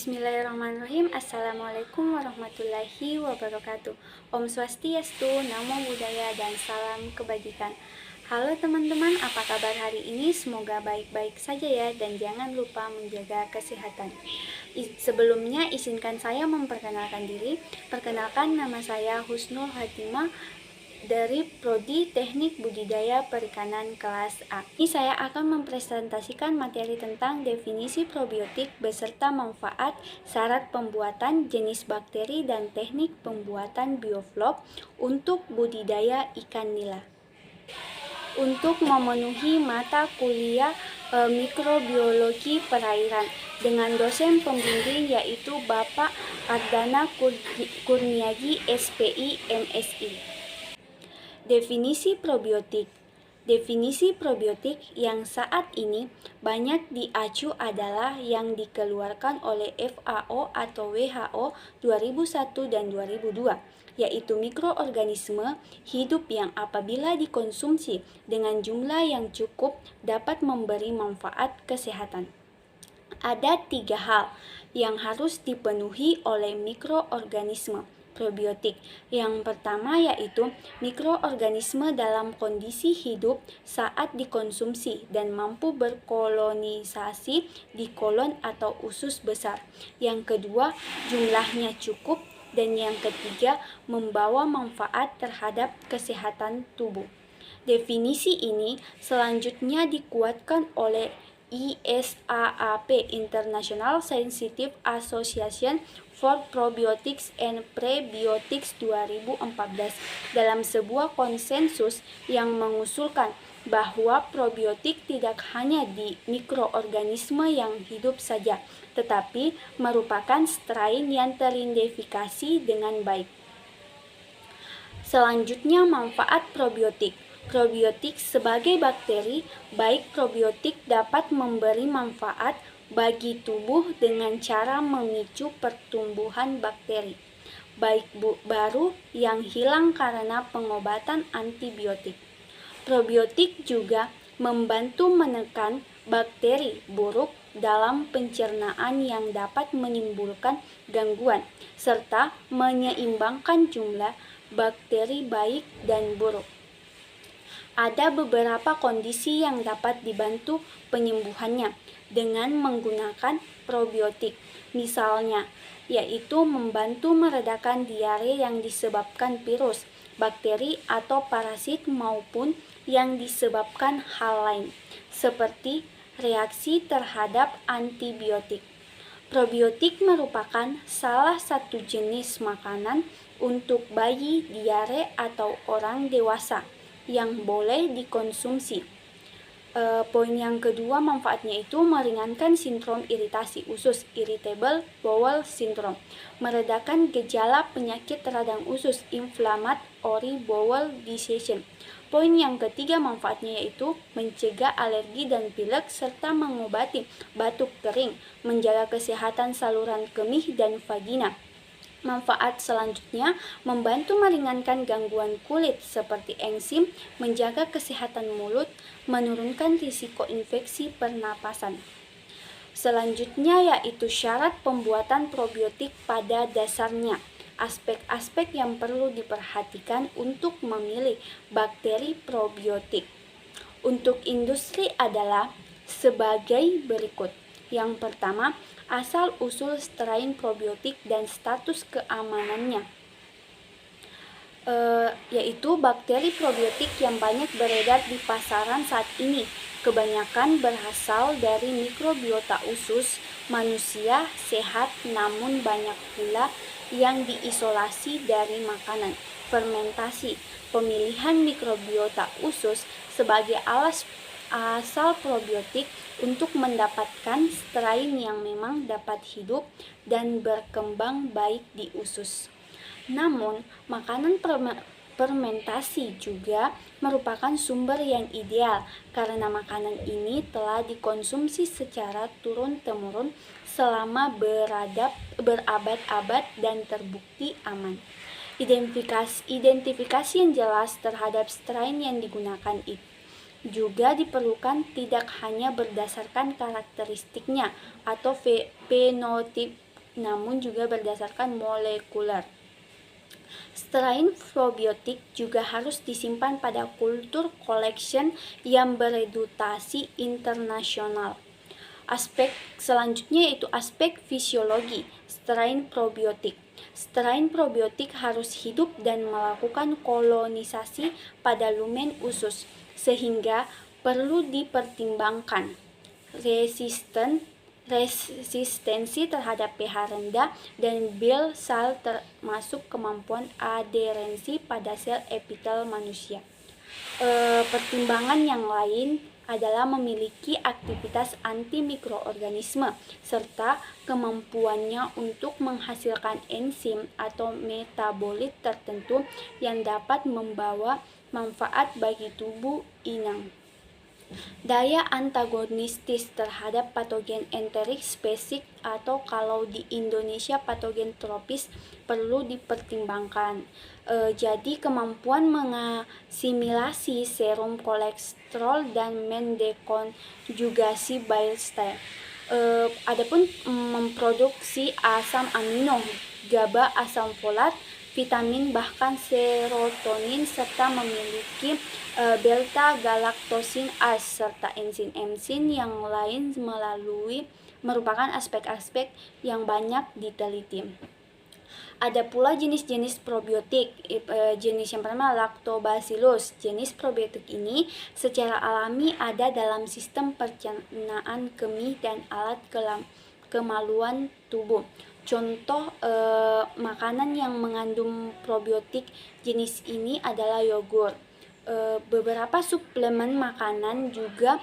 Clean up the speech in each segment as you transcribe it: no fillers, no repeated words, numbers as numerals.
Bismillahirrahmanirrahim. Assalamualaikum warahmatullahi wabarakatuh. Om Swastiastu, Namo Buddhaya, dan salam kebajikan. Halo teman-teman, apa kabar hari ini? Semoga baik-baik saja ya, dan jangan lupa menjaga kesehatan. Sebelumnya izinkan saya memperkenalkan diri. Perkenalkan, nama saya Husnul Hatimah dari Prodi Teknik Budidaya Perikanan kelas A. Ini saya akan mempresentasikan materi tentang definisi probiotik beserta manfaat, syarat pembuatan, jenis bakteri, dan teknik pembuatan bioflok untuk budidaya ikan nila. Untuk memenuhi mata kuliah mikrobiologi perairan dengan dosen pembimbing yaitu Bapak Ardana Kurniaji, SPI, MSI. Definisi probiotik. Definisi probiotik yang saat ini banyak diacu adalah yang dikeluarkan oleh FAO atau WHO 2001 dan 2002, yaitu mikroorganisme hidup yang apabila dikonsumsi dengan jumlah yang cukup dapat memberi manfaat kesehatan. Ada 3 hal yang harus dipenuhi oleh mikroorganisme probiotik. Yang pertama yaitu mikroorganisme dalam kondisi hidup saat dikonsumsi dan mampu berkolonisasi di kolon atau usus besar. Yang kedua, jumlahnya cukup, dan yang ketiga, membawa manfaat terhadap kesehatan tubuh. Definisi ini selanjutnya dikuatkan oleh ISAAP, International Scientific Association for Probiotics and Prebiotics 2014, dalam sebuah konsensus yang mengusulkan bahwa probiotik tidak hanya di mikroorganisme yang hidup saja, tetapi merupakan strain yang teridentifikasi dengan baik. Selanjutnya, manfaat probiotik. Probiotik sebagai bakteri, baik probiotik dapat memberi manfaat bagi tubuh dengan cara memicu pertumbuhan bakteri, baik baru yang hilang karena pengobatan antibiotik. Probiotik juga membantu menekan bakteri buruk dalam pencernaan yang dapat menimbulkan gangguan, serta menyeimbangkan jumlah bakteri baik dan buruk. Ada beberapa kondisi yang dapat dibantu penyembuhannya dengan menggunakan probiotik. Misalnya, yaitu membantu meredakan diare yang disebabkan virus, bakteri, atau parasit maupun yang disebabkan hal lain, seperti reaksi terhadap antibiotik. Probiotik merupakan salah satu jenis makanan untuk bayi, diare, atau orang dewasa yang boleh dikonsumsi. Poin yang kedua, manfaatnya itu meringankan sindrom iritasi usus, irritable bowel syndrome, meredakan gejala penyakit radang usus, inflammatory bowel disease. Poin yang ketiga, manfaatnya yaitu mencegah alergi dan pilek serta mengobati batuk kering, menjaga kesehatan saluran kemih dan vagina. Manfaat selanjutnya, membantu meringankan gangguan kulit seperti eksim, menjaga kesehatan mulut, menurunkan risiko infeksi pernapasan. Selanjutnya yaitu syarat pembuatan probiotik pada dasarnya. Aspek-aspek yang perlu diperhatikan untuk memilih bakteri probiotik untuk industri adalah sebagai berikut. Yang pertama, asal-usul strain probiotik dan status keamanannya, yaitu bakteri probiotik yang banyak beredar di pasaran saat ini kebanyakan berasal dari mikrobiota usus manusia sehat, namun banyak pula yang diisolasi dari makanan, fermentasi. Pemilihan mikrobiota usus sebagai asal probiotik untuk mendapatkan strain yang memang dapat hidup dan berkembang baik di usus. Namun, makanan fermentasi juga merupakan sumber yang ideal karena makanan ini telah dikonsumsi secara turun-temurun selama berabad-abad dan terbukti aman. Identifikasi yang jelas terhadap strain yang digunakan itu juga diperlukan, tidak hanya berdasarkan karakteristiknya atau fenotip namun juga berdasarkan molekuler. Strain probiotik juga harus disimpan pada kultur collection yang beredutasi internasional. Aspek selanjutnya yaitu aspek fisiologi strain probiotik. Strain probiotik harus hidup dan melakukan kolonisasi pada lumen usus, sehingga perlu dipertimbangkan resistensi terhadap pH rendah dan Bell sel termasuk kemampuan aderensi pada sel epitel manusia. Pertimbangan yang lain adalah memiliki aktivitas antimikroorganisme serta kemampuannya untuk menghasilkan enzim atau metabolit tertentu yang dapat membawa manfaat bagi tubuh inang. Daya antagonistis terhadap patogen enterik spesifik atau kalau di Indonesia patogen tropis perlu dipertimbangkan. Jadi kemampuan mengasimilasi serum kolesterol dan mendekonjugasi bile salt. Adapun memproduksi asam amino, GABA, asam folat, vitamin bahkan serotonin serta memiliki beta-galaktosin A serta enzim-enzim yang lain merupakan aspek-aspek yang banyak diteliti. Ada pula jenis-jenis probiotik. Jenis yang pertama Lactobacillus. Jenis probiotik ini secara alami ada dalam sistem pencernaan kemih dan alat kemaluan tubuh. Contoh makanan yang mengandung probiotik jenis ini adalah yogurt. Beberapa suplemen makanan juga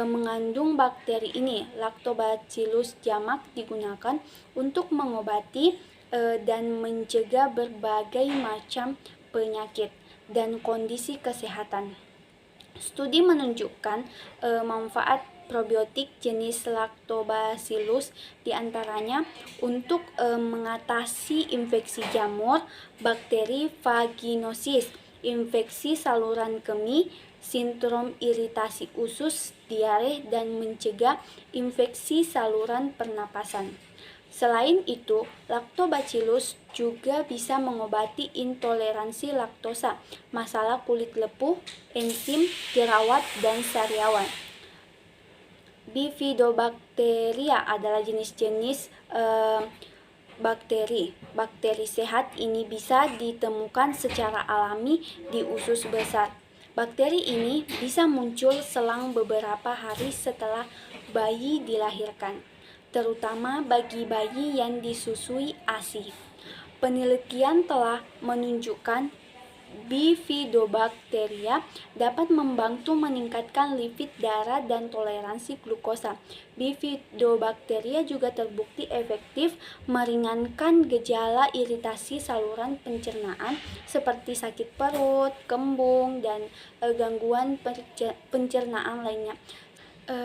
mengandung bakteri ini. Lactobacillus jamak digunakan untuk mengobati dan mencegah berbagai macam penyakit dan kondisi kesehatan. Studi menunjukkan manfaat probiotik jenis Lactobacillus diantaranya untuk mengatasi infeksi jamur, bakteri vaginosis, infeksi saluran kemih, sindrom iritasi usus, diare, dan mencegah infeksi saluran pernapasan. Selain itu, Lactobacillus juga bisa mengobati intoleransi laktosa, masalah kulit lepuh, enzim, jerawat, dan sariawan. Bifidobacteria adalah jenis-jenis bakteri. Bakteri sehat ini bisa ditemukan secara alami di usus besar. Bakteri ini bisa muncul selang beberapa hari setelah bayi dilahirkan, terutama bagi bayi yang disusui ASI. Penelitian telah menunjukkan Bifidobacteria dapat membantu meningkatkan lipid darah dan toleransi glukosa. Bifidobacteria juga terbukti efektif meringankan gejala iritasi saluran pencernaan seperti sakit perut, kembung, dan gangguan pencernaan lainnya.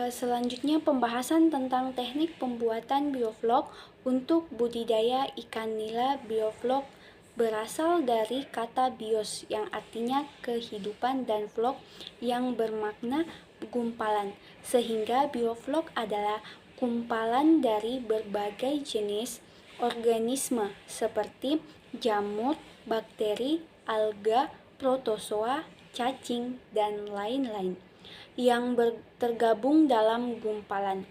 Selanjutnya pembahasan tentang teknik pembuatan bioflok untuk budidaya ikan nila. Bioflok berasal dari kata bios yang artinya kehidupan dan vlog yang bermakna gumpalan, sehingga bioflok adalah gumpalan dari berbagai jenis organisme seperti jamur, bakteri, alga, protozoa, cacing, dan lain-lain yang tergabung dalam gumpalan.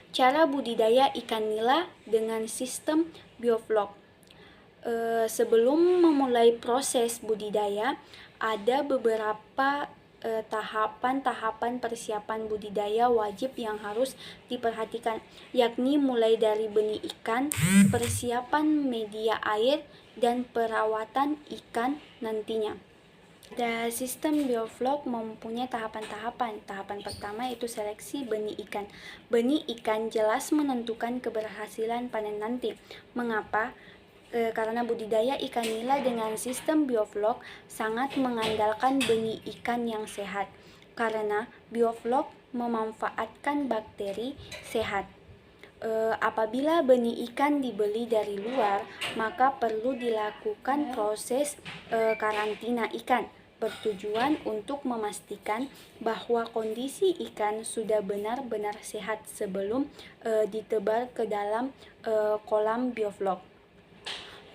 Cara budidaya ikan nila dengan sistem bioflok. Sebelum memulai proses budidaya, ada beberapa tahapan-tahapan persiapan budidaya wajib yang harus diperhatikan, yakni mulai dari benih ikan, persiapan media air, dan perawatan ikan nantinya. Sistem bioflok mempunyai tahapan-tahapan. Tahapan pertama yaitu seleksi benih ikan. Benih ikan jelas menentukan keberhasilan panen nanti. Mengapa? Karena budidaya ikan nila dengan sistem bioflok sangat mengandalkan benih ikan yang sehat, karena bioflok memanfaatkan bakteri sehat. Apabila benih ikan dibeli dari luar, maka perlu dilakukan proses karantina ikan bertujuan untuk memastikan bahwa kondisi ikan sudah benar-benar sehat sebelum ditebar ke dalam kolam bioflok.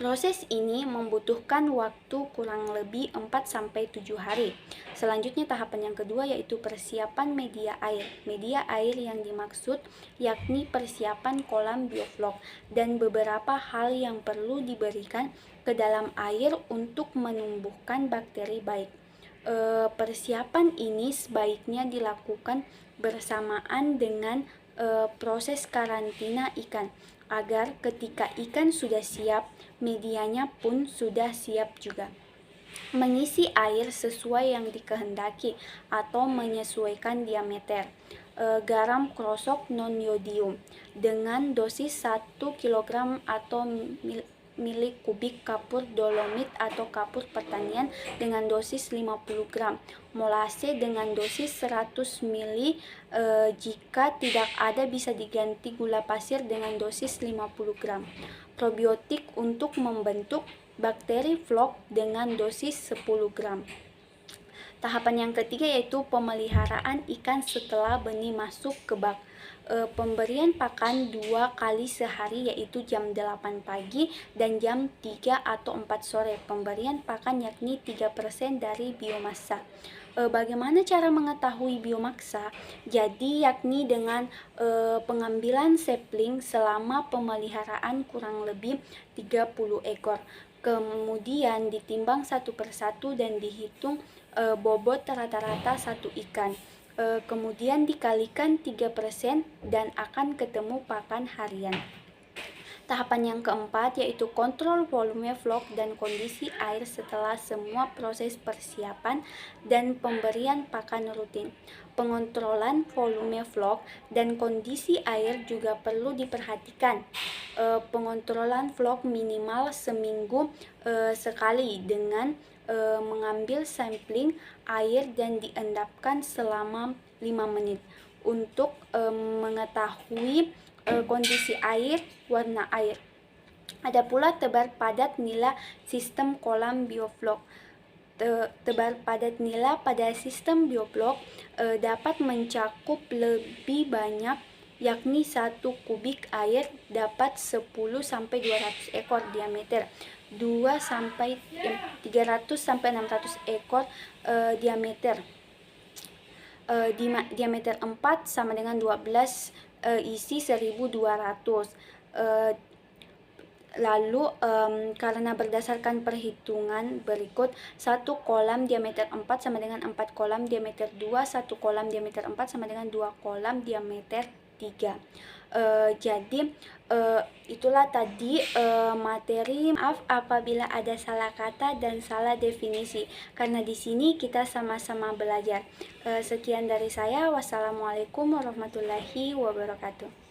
Proses ini membutuhkan waktu kurang lebih 4-7 hari. Selanjutnya tahapan yang kedua yaitu persiapan media air. Media air yang dimaksud yakni persiapan kolam bioflok dan beberapa hal yang perlu diberikan ke dalam air untuk menumbuhkan bakteri baik. Persiapan ini sebaiknya dilakukan bersamaan dengan proses karantina ikan agar ketika ikan sudah siap, medianya pun sudah siap juga. Mengisi air sesuai yang dikehendaki atau menyesuaikan diameter. Garam krosok non-yodium dengan dosis 1 kg atau mili kubik kapur dolomit atau kapur pertanian dengan dosis 50 gram, molase dengan dosis 100 mili, jika tidak ada bisa diganti gula pasir dengan dosis 50 gram, probiotik untuk membentuk bakteri flok dengan dosis 10 gram. Tahapan yang ketiga yaitu pemeliharaan ikan setelah benih masuk ke bak. Pemberian pakan 2 kali sehari yaitu jam 8 pagi dan jam 3 atau 4 sore. Pemberian pakan yakni 3% dari biomassa. Bagaimana cara mengetahui biomassa? Jadi yakni dengan pengambilan sampling selama pemeliharaan kurang lebih 30 ekor. Kemudian ditimbang satu persatu dan dihitung bobot rata-rata satu ikan. Kemudian dikalikan 3% dan akan ketemu pakan harian. Tahapan yang keempat yaitu kontrol volume flok dan kondisi air setelah semua proses persiapan dan pemberian pakan rutin. Pengontrolan volume flok dan kondisi air juga perlu diperhatikan. Pengontrolan flok minimal seminggu sekali dengan mengambil sampling air dan diendapkan selama 5 menit untuk mengetahui kondisi air, warna air. Ada pula tebar padat nila sistem kolam bioflok. Tebar padat nila pada sistem bioflok dapat mencakup lebih banyak, yakni 1 kubik air dapat 10-200 ekor diameter, 300-600 ekor diameter. Diameter 4 sama dengan 12, isi 1200. Lalu karena berdasarkan perhitungan berikut, 1 kolam diameter 4 sama dengan 4 kolam diameter 2, 1 kolam diameter 4 sama dengan 2 kolam diameter 3. Jadi itulah tadi materi. Maaf apabila ada salah kata dan salah definisi, karena di sini kita sama-sama belajar. Sekian dari saya. Wassalamualaikum warahmatullahi wabarakatuh.